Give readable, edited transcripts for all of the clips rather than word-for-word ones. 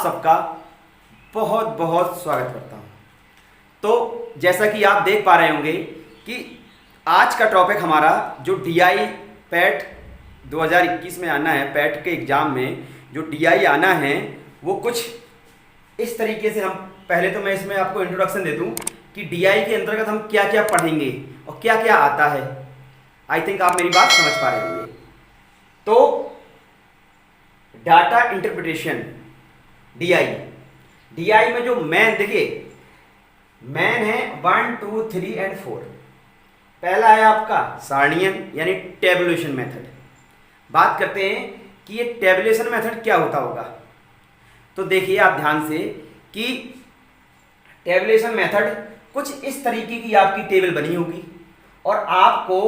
आप सबका बहुत बहुत स्वागत करता हूं। तो जैसा कि आप देख पा रहे होंगे कि आज का टॉपिक हमारा जो डीआई पैट 2021 में आना है, पैट के एग्ज़ाम में जो डीआई आना है वो कुछ इस तरीके से हम पहले तो मैं इसमें आपको इंट्रोडक्शन दे दूं कि डीआई के अंतर्गत हम क्या क्या पढ़ेंगे और क्या क्या आता है। आई थिंक आप मेरी बात समझ पा रहे होंगे। तो डाटा इंटरप्रिटेशन डीआई में जो मैन, देखिए मैन है 1 2 3 और 4। पहला है आपका सारणीयन यानी टेबुलेशन मेथड। बात करते हैं कि ये टेबुलेशन मेथड क्या होता होगा। तो देखिए आप ध्यान से कि टेबुलेशन मेथड कुछ इस तरीके की आपकी टेबल बनी होगी और आपको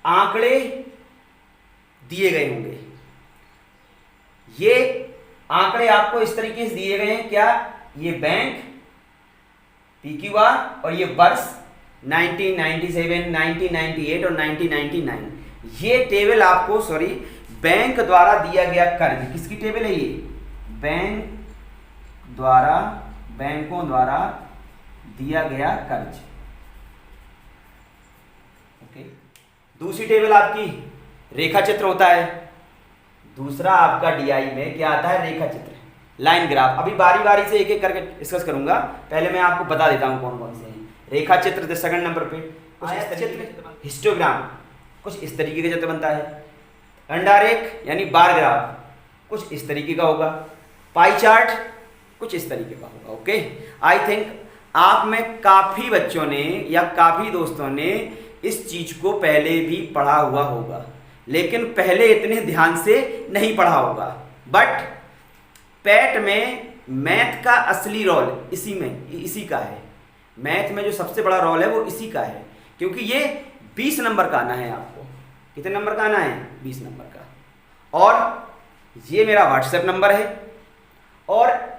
आंकड़े दिए गए होंगे। ये आंकड़े आपको इस तरीके से दिए गए हैं, क्या ये बैंक पीक्यूआर और ये वर्ष 1997, 1998 और 1999। ये टेबल आपको बैंक द्वारा दिया गया कर्ज, किसकी टेबल है ये? बैंकों द्वारा दिया गया कर्ज। ओके। दूसरी टेबल आपकी रेखा चित्र होता है। दूसरा आपका डीआई में क्या आता है? रेखा चित्र, लाइन ग्राफ। अभी बारी बारी से एक एक करके डिस्कस करूंगा, पहले मैं आपको बता देता हूं कौन कौन से हैं। रेखा चित्र सेकंड नंबर पे, कुछ इस तरीके, हिस्टोग्राम कुछ इस तरीके का चित्र बनता है। अंडारेख यानी बार ग्राफ कुछ इस तरीके का होगा। पाई चार्ट कुछ इस तरीके का होगा। ओके। आई थिंक आप में काफी बच्चों ने या काफी दोस्तों ने इस चीज को पहले भी पढ़ा हुआ होगा, लेकिन पहले इतने ध्यान से नहीं पढ़ा होगा। बट पैट में मैथ का असली रोल इसी का है। मैथ में जो सबसे बड़ा रोल है वो इसी का है, क्योंकि ये 20 नंबर का आना है आपको। कितने नंबर का आना है? 20 नंबर का। और ये मेरा व्हाट्सएप नंबर है और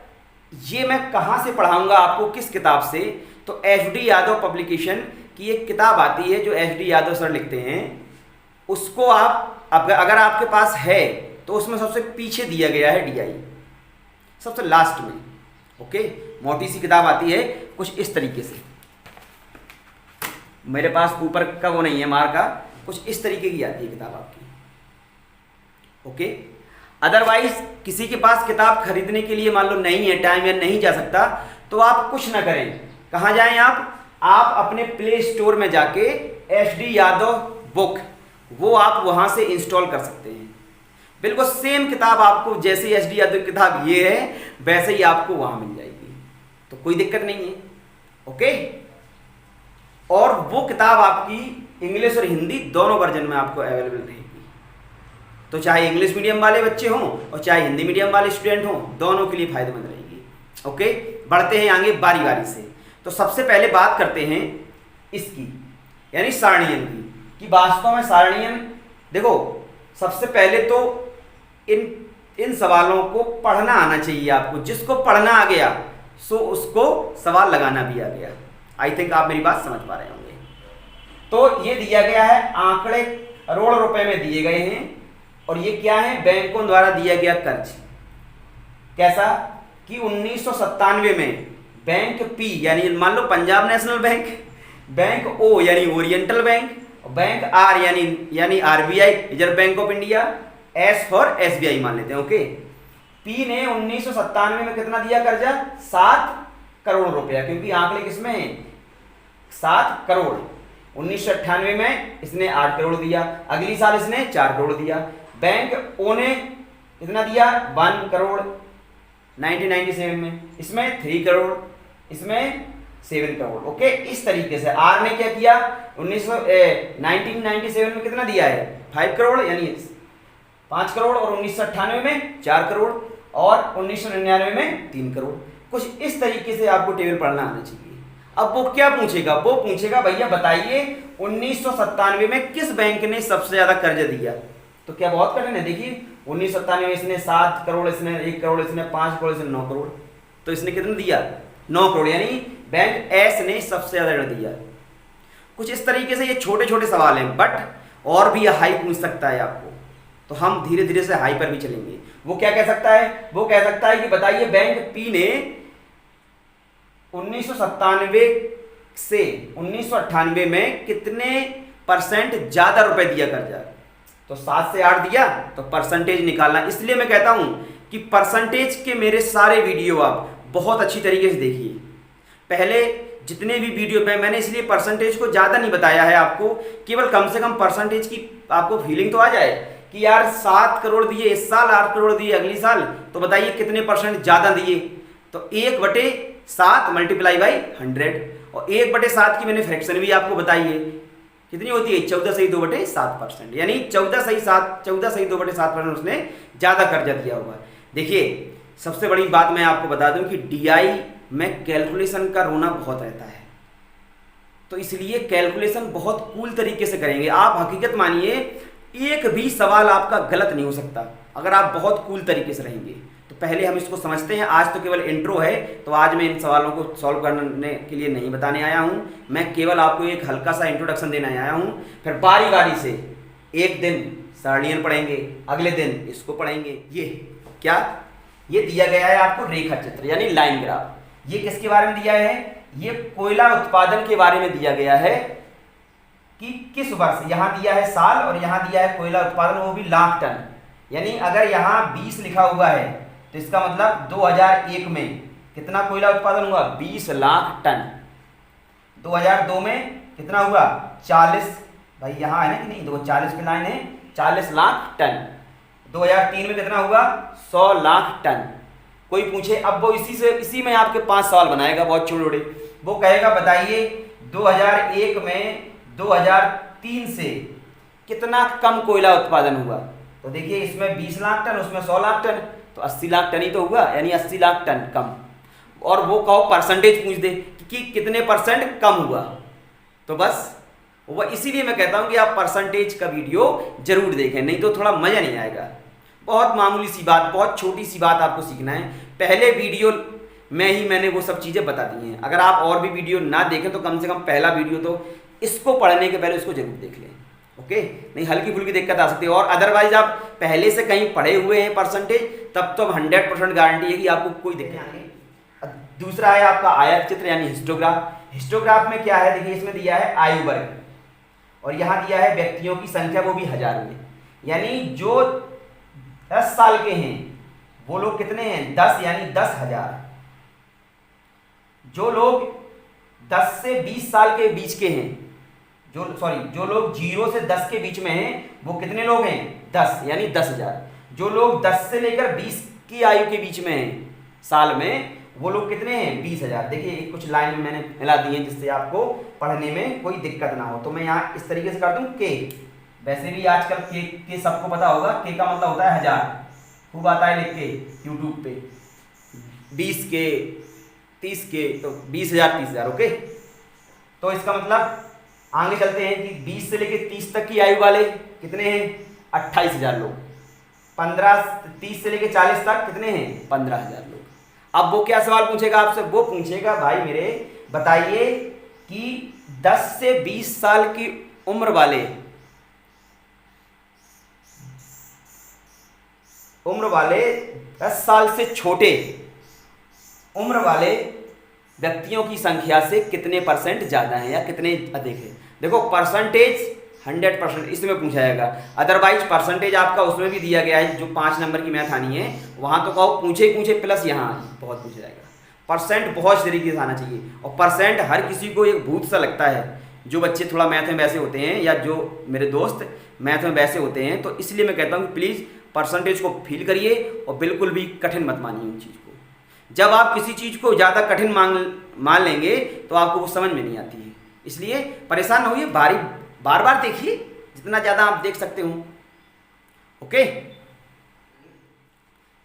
ये मैं कहाँ से पढ़ाऊंगा आपको, किस किताब से? तो एच.डी. यादव पब्लिकेशन की एक किताब आती है जो एच.डी. यादव सर लिखते हैं। उसको आप अगर आपके पास है तो उसमें सबसे पीछे दिया गया है डीआई, सबसे लास्ट में। ओके। मोटी सी किताब आती है कुछ इस तरीके से। मेरे पास ऊपर का वो नहीं है मार का, कुछ इस तरीके की आती है किताब आपकी। ओके। अदरवाइज किसी के पास किताब खरीदने के लिए मान लो नहीं है टाइम या नहीं जा सकता, तो आप कुछ ना करें। कहाँ जाएं आप अपने प्ले स्टोर में जाके एच.डी. यादव बुक, वो आप वहां से इंस्टॉल कर सकते हैं। बिल्कुल सेम किताब आपको जैसे एच.डी. यादव की किताब ये है वैसे ही आपको वहां मिल जाएगी, तो कोई दिक्कत नहीं है। ओके। और वो किताब आपकी इंग्लिश और हिंदी दोनों वर्जन में आपको अवेलेबल रहेगी। तो चाहे इंग्लिश मीडियम वाले बच्चे हों और चाहे हिंदी मीडियम वाले स्टूडेंट हों, दोनों के लिए फायदेमंद रहेगी। ओके। बढ़ते हैं आगे बारी बारी से। तो सबसे पहले बात करते हैं इसकी यानी सारणीयन की, कि वास्तव में सारणीयन, देखो सबसे पहले तो इन सवालों को पढ़ना आना चाहिए आपको। जिसको पढ़ना आ गया सो उसको सवाल लगाना भी आ गया। आई थिंक आप मेरी बात समझ पा रहे होंगे। तो ये दिया गया है, आंकड़े करोड़ रुपए में दिए गए हैं और ये क्या है? बैंकों द्वारा दिया गया कर्ज। कैसा कि 1997 में बैंक पी यानी मान लो पंजाब नेशनल बैंक, बैंक ओ यानी ओरिएंटल बैंक, बैंक आर यानी RBI reserve bank of India, S for SBI मान लेते हैं। ओके। पी ने 1997 में कितना दिया कर्जा? 7 करोड़ रुपया, क्योंकि आंकड़े किसमें है? 7 करोड़। 1998 में इसने 8 करोड़ दिया, अगली साल इसने 4 करोड़ दिया। बैंक ओ ने कितना दिया? 1 करोड़ 1997 में, इसमें 3 करोड़, इसमें 7 करोड़। ओके। इस तरीके से आर ने क्या किया? 1997 में कितना दिया है? 5 करोड़ यानी 5 करोड़, और 1998 में 4 करोड़, और 1999 में 3 करोड़। कुछ इस तरीके से आपको टेबल पढ़ना आना चाहिए। अब वो क्या पूछेगा? वो पूछेगा भैया बताइए 1997 में किस बैंक ने सबसे ज्यादा कर्ज दिया? तो क्या बहुत कठिन है? देखिए 1997 में इसने 7 करोड़, इसने 1 करोड़, इसने 5 करोड़, इसने 9 करोड़। तो इसने कितना दिया? 9 करोड़, यानी बैंक एस ने सबसे ज्यादा ऋण दिया। कुछ इस तरीके से ये छोटे छोटे सवाल हैं, बट और भी हाई पूछ सकता है आपको, तो हम धीरे धीरे से हाई पर भी चलेंगे। वो क्या कह सकता है, वो कह सकता है कि बताइए बैंक पी ने 1997 से 1998 में कितने परसेंट ज्यादा रुपए दिया कर्जा। तो 7 से 8 दिया तो परसेंटेज निकालना। इसलिए मैं कहता हूं कि परसेंटेज के मेरे सारे वीडियो आप बहुत अच्छी तरीके से देखिए। पहले जितने भी वीडियो में मैंने इसलिए परसेंटेज को ज़्यादा नहीं बताया है आपको, केवल कम से कम परसेंटेज की आपको फीलिंग तो आ जाए कि यार 7 करोड़ दिए इस साल, 8 करोड़ दिए अगली साल, तो बताइए कितने परसेंट ज़्यादा दिए। तो 1/7 मल्टीप्लाई बाई 100, और 1/7 की मैंने फ्रैक्शन भी आपको बताई है, कितनी होती है 14 सही 2/7%, यानी 14 सही 2/7% उसने ज़्यादा कर्जा दिया हुआ है। देखिए सबसे बड़ी बात मैं आपको बता दूं कि डीआई में कैलकुलेशन का रोना बहुत रहता है, तो इसलिए कैलकुलेशन बहुत कूल तरीके से करेंगे आप। हकीकत मानिए एक भी सवाल आपका गलत नहीं हो सकता अगर आप बहुत कूल तरीके से रहेंगे। तो पहले हम इसको समझते हैं। आज तो केवल इंट्रो है, तो आज मैं इन सवालों को सॉल्व करने के लिए नहीं बताने आया हूं, मैं केवल आपको एक हल्का सा इंट्रोडक्शन देने आया हूं। फिर बारी बारी से एक दिन सारणियन पढ़ेंगे, अगले दिन इसको पढ़ेंगे। ये क्या, ये दिया गया है आपको रेखा चित्र यानी लाइन ग्राफ। ये किसके बारे में दिया है, ये कोयला उत्पादन के बारे में दिया गया है कि किस वर्ष, यहां दिया है साल और यहां दिया है कोयला उत्पादन, वो भी लाख टन। यानी अगर यहां 20 लिखा हुआ है तो इसका मतलब 2001 में कितना कोयला उत्पादन हुआ, 20 लाख टन। 2002 में कितना हुआ, 40, भाई यहां है ना कि नहीं, देखो 40 की लाइन है, 40 लाख टन। 2003 में कितना हुआ, 100 लाख टन। कोई पूछे, अब वो इसी में आपके 5 सवाल बनाएगा बहुत छोटे छोटे। वो कहेगा बताइए 2001 में 2003 से कितना कम कोयला उत्पादन हुआ। तो देखिए इसमें 20 लाख टन, उसमें 100 लाख टन, तो 80 लाख टन ही तो हुआ, यानी 80 लाख टन कम। और वो कहो परसेंटेज पूछ दे कि कितने परसेंट कम हुआ, तो बस वो इसीलिए मैं कहता हूं कि आप परसेंटेज का वीडियो जरूर देखें, नहीं तो थोड़ा मजा नहीं आएगा। बहुत मामूली सी बात, बहुत छोटी सी बात आपको सीखना है। पहले वीडियो में ही मैंने वो सब चीज़ें बता दी हैं। अगर आप और भी वीडियो ना देखें तो कम से कम पहला वीडियो तो इसको पढ़ने के पहले उसको जरूर देख लें, ओके। नहीं हल्की फुल्की दिक्कत आ सकती है, और अदरवाइज आप पहले से कहीं पढ़े हुए हैं परसेंटेज, तब तो 100% गारंटी है कि आपको कोई दिक्कत नहीं। दूसरा है आपका आयत चित्र यानी हिस्टोग्राफ। हिस्टोग्राफ में क्या है, देखिए इसमें दिया है आयु वर्ग और यहाँ दिया है व्यक्तियों की संख्या, वो भी 1000 में। यानी जो 10 साल के हैं वो लोग कितने हैं, 10, यानी 10,000। जो लोग 10 से 20 साल के बीच के हैं, जो लोग 0 से 10 के बीच में हैं वो कितने लोग हैं, 10, यानी 10,000। जो लोग 10 से लेकर 20 की आयु के बीच में हैं साल में, वो लोग कितने हैं, 20,000। देखिए कुछ लाइन मैंने मिला दी है जिससे आपको पढ़ने में कोई दिक्कत ना हो। तो मैं यहाँ इस तरीके से कर दूं के, वैसे भी आजकल के सबको पता होगा, के का मतलब होता है 1000, खूब आता है लिख के यूट्यूब पे, 20 के 30 के, तो 20,000 30,000, ओके। तो इसका मतलब आगे चलते हैं कि 20 से लेकर 30 तक की आयु वाले कितने हैं, 28,000 लोग। 30 से लेकर 40 तक कितने हैं, 15,000 लोग। अब वो क्या सवाल पूछेगा आपसे, वो पूछेगा भाई मेरे बताइए कि 10 से 20 साल की उम्र वाले 10 साल से छोटे उम्र वाले व्यक्तियों की संख्या से कितने परसेंट ज्यादा है या कितने अधिक है। देखो परसेंटेज 100% इसमें पूछा जाएगा, अदरवाइज परसेंटेज आपका उसमें भी दिया गया है जो 5 नंबर की मैथ आनी है, वहां तो कहो पूछे पूछे प्लस यहाँ बहुत पूछा जाएगा। परसेंट बहुत तरीके से आना चाहिए, और परसेंट हर किसी को एक भूत सा लगता है। जो बच्चे थोड़ा मैथ में वैसे होते हैं या जो मेरे दोस्त मैथ में वैसे होते हैं, तो इसलिए मैं कहता हूँ प्लीज़ परसेंटेज को फील करिए और बिल्कुल भी कठिन मत मानिए उन चीज़ को। जब आप किसी चीज़ को ज़्यादा कठिन मान लेंगे तो आपको वो समझ में नहीं आती है, इसलिए परेशान न होइए, बार बार देखिए जितना ज़्यादा आप देख सकते हो, ओके।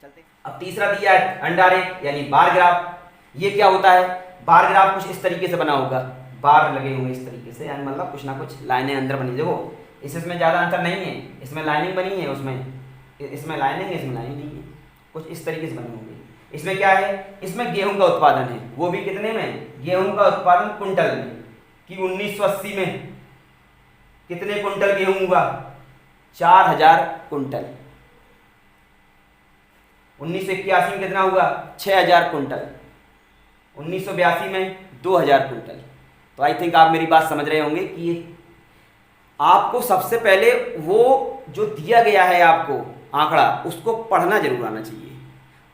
चलते अब तीसरा दिया है अंडारेख यानी बार ग्राफ। ये क्या होता है, बार ग्राफ कुछ इस तरीके से बना होगा, बार लगे हुए इस तरीके से, यानी मतलब कुछ ना कुछ लाइनें अंदर बनी। देखो इसमें ज़्यादा अंतर नहीं है, इसमें लाइनिंग बनी है, इसमें लाइनिंग है, इसमें लाइनिंग नहीं है, कुछ इस तरीके से बनी होगी। इसमें क्या है, इसमें गेहूं का उत्पादन है, वो भी कितने में, गेहूं का उत्पादन कुंटल में, कि 1980 में कितने कुंटल गेहूं हुआ, 4000 कुंटल। 1981 में कितना हुआ? 6000 कुंटल। 1982 में 2000 कुंटल। तो आई थिंक आप मेरी बात समझ रहे होंगे कि आपको सबसे पहले वो जो दिया गया है आपको आंकड़ा, उसको पढ़ना जरूर आना चाहिए।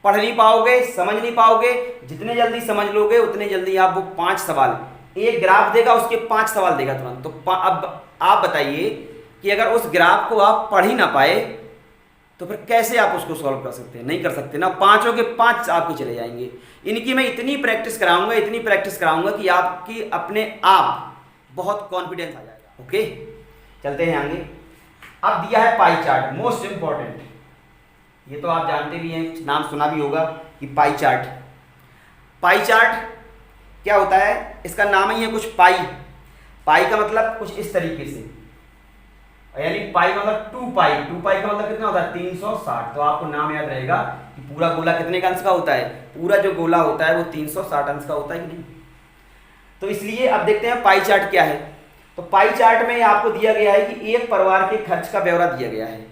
पढ़ नहीं पाओगे, समझ नहीं पाओगे, जितने जल्दी समझ लोगे उतने जल्दी आप वो 5 सवाल, एक ग्राफ देगा उसके 5 सवाल देगा तुरंत। तो अब आप बताइए कि अगर उस ग्राफ को आप पढ़ ही ना पाए तो फिर कैसे आप उसको सॉल्व कर सकते हैं? नहीं कर सकते ना। 5 के 5 आपके चले जाएंगे। इनकी मैं इतनी प्रैक्टिस कराऊंगा कि आपकी अपने आप बहुत कॉन्फिडेंस आ जाएगा। ओके, चलते हैं आगे। अब दिया है पाई चार्ट, मोस्ट इंपॉर्टेंट। ये तो आप जानते भी हैं, नाम सुना भी होगा कि पाई चार्ट। पाई चार्ट क्या होता है? इसका नाम ही है कुछ पाई। पाई का मतलब कुछ इस तरीके से, यानी पाई का मतलब 2 पाई। 2 पाई का मतलब कितना होता है? 360। तो आपको नाम याद रहेगा कि पूरा गोला कितने का अंश का होता है? पूरा जो गोला होता है वो 360 अंश का होता है कि नहीं? तो इसलिए अब देखते हैं पाई चार्ट क्या है। तो पाई चार्ट में आपको दिया गया है कि एक परिवार के खर्च का ब्यौरा दिया गया है।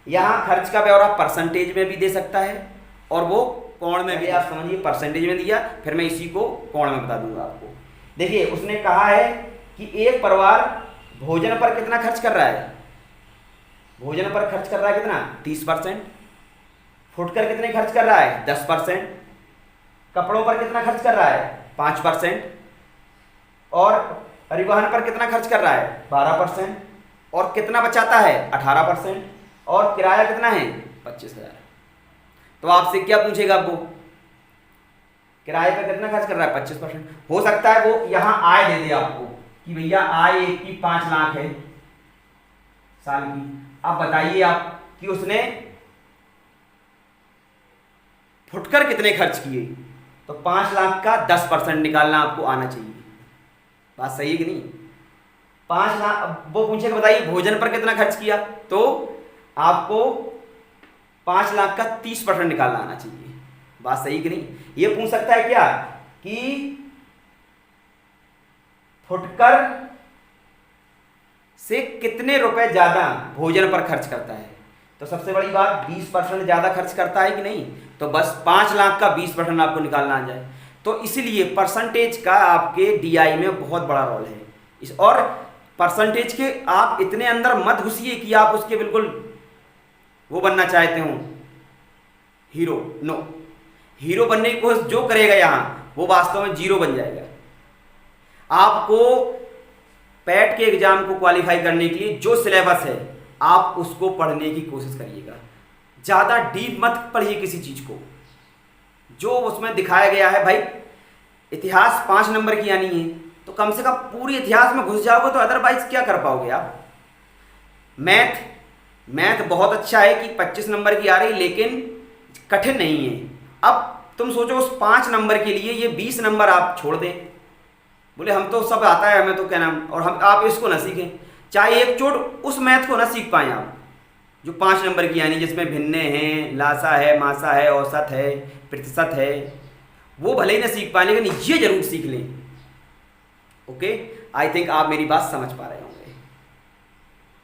यहाँ खर्च का ब्यौरा परसेंटेज में भी दे सकता है और वो कोण में भी। आप समझिए, परसेंटेज में दिया, फिर मैं इसी को कोण में बता दूंगा आपको। देखिए, उसने कहा है कि एक परिवार भोजन पर कितना खर्च कर रहा है? भोजन पर खर्च कर रहा है कितना? 30%। फुटकर कितने खर्च कर रहा है? 10%। कपड़ों पर कितना खर्च कर रहा है? 5%। और परिवहन पर कितना खर्च कर रहा है? 12%। और कितना बचाता है? 18%। और किराया कितना है? 25,000। तो आपसे क्या पूछेगा वो? किराए पर कितना खर्च कर रहा है? 25%। हो सकता है वो यहां आय दे दे आपको कि भैया आय एक की 5 लाख है साल की। अब बताइए आप कि उसने फुटकर कितने खर्च किए? तो 5 लाख का 10% निकालना आपको आना चाहिए। बात सही है कि नहीं? 5 लाख, वो पूछेगा बताइए भोजन पर कितना खर्च किया, तो आपको 5 लाख का 30% निकालना आना चाहिए। बात सही कि नहीं? ये पूछ सकता है क्या कि फुटकर से कितने रुपए ज्यादा भोजन पर खर्च करता है? तो सबसे बड़ी बात 20% ज्यादा खर्च करता है कि नहीं? तो बस 5 लाख का 20% आपको निकालना आ जाए। तो इसलिए परसेंटेज का आपके डीआई में बहुत बड़ा रोल है। और परसेंटेज के आप इतने अंदर मत घुसिए कि आप उसके बिल्कुल वो बनना चाहते हो हीरो। नो, हीरो बनने की कोशिश जो करेगा यहां वो वास्तव में जीरो बन जाएगा। आपको पैट के एग्जाम को क्वालिफाई करने के लिए जो सिलेबस है आप उसको पढ़ने की कोशिश करिएगा। ज़्यादा डीप मत पढ़िए किसी चीज़ को। जो उसमें दिखाया गया है, भाई इतिहास 5 नंबर की आनी है तो कम से कम पूरी इतिहास में घुस जाओगे, तो अदरवाइज क्या कर पाओगे आप? मैथ बहुत अच्छा है कि 25 नंबर की आ रही, लेकिन कठिन नहीं है। अब तुम सोचो उस 5 नंबर के लिए ये 20 नंबर आप छोड़ दें। बोले हम तो सब आता है, हमें तो क्या नाम, और हम आप इसको ना सीखें, चाहे एक चोट उस मैथ को ना सीख पाए आप जो 5 नंबर की यानी जिसमें भिन्ने हैं, लासा है, मासा है, औसत है, प्रतिशत है, वो भले ही ना सीख पाए लेकिन ये जरूर सीख लें। ओके, आई थिंक आप मेरी बात समझ पा रहे होंगे।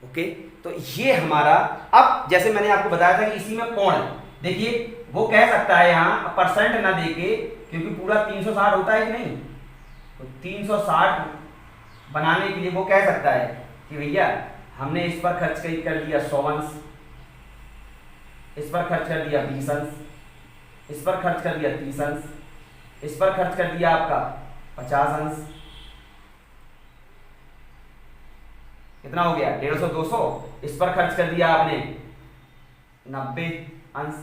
ओके, तो ये हमारा, अब जैसे मैंने आपको बताया था कि इसी में कोण है। देखिए वो कह सकता है यहाँ परसेंट ना देके, क्योंकि पूरा 360 होता है कि नहीं, तो 360 बनाने के लिए वो कह सकता है कि भैया हमने इस पर खर्च कर दिया 100 अंश, इस पर खर्च कर दिया 20 अंश, इस पर खर्च कर दिया 30 अंश, इस पर खर्च कर दिया आपका 50 अंश। कितना हो गया? 150 200। इस पर खर्च कर दिया आपने 90 अंश,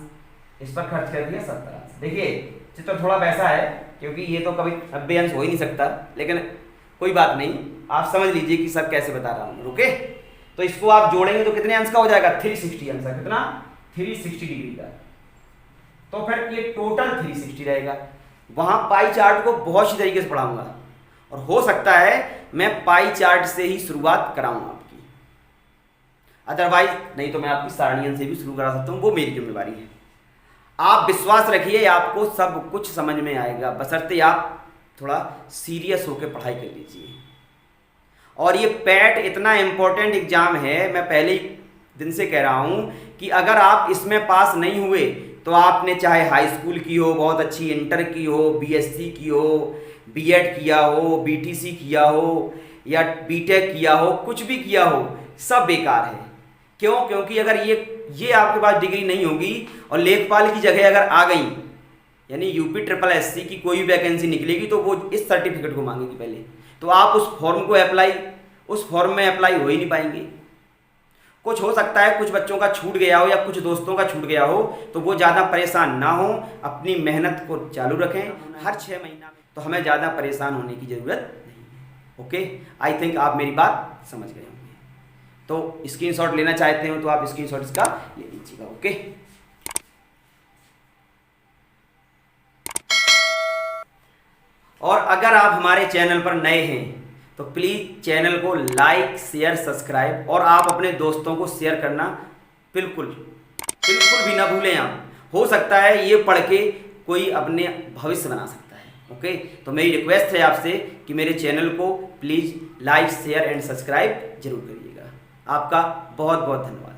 इस पर खर्च कर दिया 70 अंश। देखिए चित्र थोड़ा वैसा है क्योंकि ये तो कभी 90 अंश हो ही नहीं सकता, लेकिन कोई बात नहीं, आप समझ लीजिए कि सब कैसे बता रहा हूँ। ओके, तो इसको आप जोड़ेंगे तो कितने अंश का हो जाएगा? 360 अंश का। कितना? 360 डिग्री का। तो फिर ये टोटल 360 रहेगा। वहां पाई चार्ट को बहुत सी तरीके से पढ़ाऊंगा और हो सकता है मैं पाई चार्ट से ही शुरुआत कराऊं आपकी, अदरवाइज नहीं तो मैं आपकी सारणियन से भी शुरू करा सकता हूं, वो मेरी जिम्मेवारी है। आप विश्वास रखिए आपको सब कुछ समझ में आएगा, बशर्ते आप थोड़ा सीरियस होकर पढ़ाई कर लीजिए। और ये पैट इतना इम्पोर्टेंट एग्जाम है, मैं पहले ही दिन से कह रहा हूं कि अगर आप इसमें पास नहीं हुए तो आपने चाहे हाई स्कूल की हो, बहुत अच्छी इंटर की हो, बीएससी की हो, बीएड किया हो, बीटीसी किया हो या बीटेक किया हो, कुछ भी किया हो, सब बेकार है। क्यों? क्योंकि अगर ये आपके पास डिग्री नहीं होगी और लेखपाल की जगह अगर आ गई, यानी यूपी ट्रिपल एससी की कोई वैकेंसी निकलेगी, तो वो इस सर्टिफिकेट को मांगेगी पहले, तो आप उस फॉर्म में अप्लाई हो ही नहीं पाएंगे। कुछ हो सकता है कुछ बच्चों का छूट गया हो या कुछ दोस्तों का छूट गया हो, तो वो ज़्यादा परेशान ना हो, अपनी मेहनत को चालू रखें हर 6 महीना में, तो हमें ज़्यादा परेशान होने की ज़रूरत नहीं है। ओके, आई थिंक आप मेरी बात समझ गए होंगे। तो स्क्रीनशॉट लेना चाहते हो तो आप स्क्रीनशॉट इसका ले लीजिएगा। ओके, और अगर आप हमारे चैनल पर नए हैं तो प्लीज़ चैनल को लाइक, शेयर, सब्सक्राइब, और आप अपने दोस्तों को शेयर करना बिल्कुल भी ना भूलें। आप हो सकता है ये पढ़ के कोई अपने भविष्य बना सकता है। ओके, तो मेरी रिक्वेस्ट है आपसे कि मेरे चैनल को please like, share and subscribe जरूर करिएगा। आपका बहुत बहुत धन्यवाद।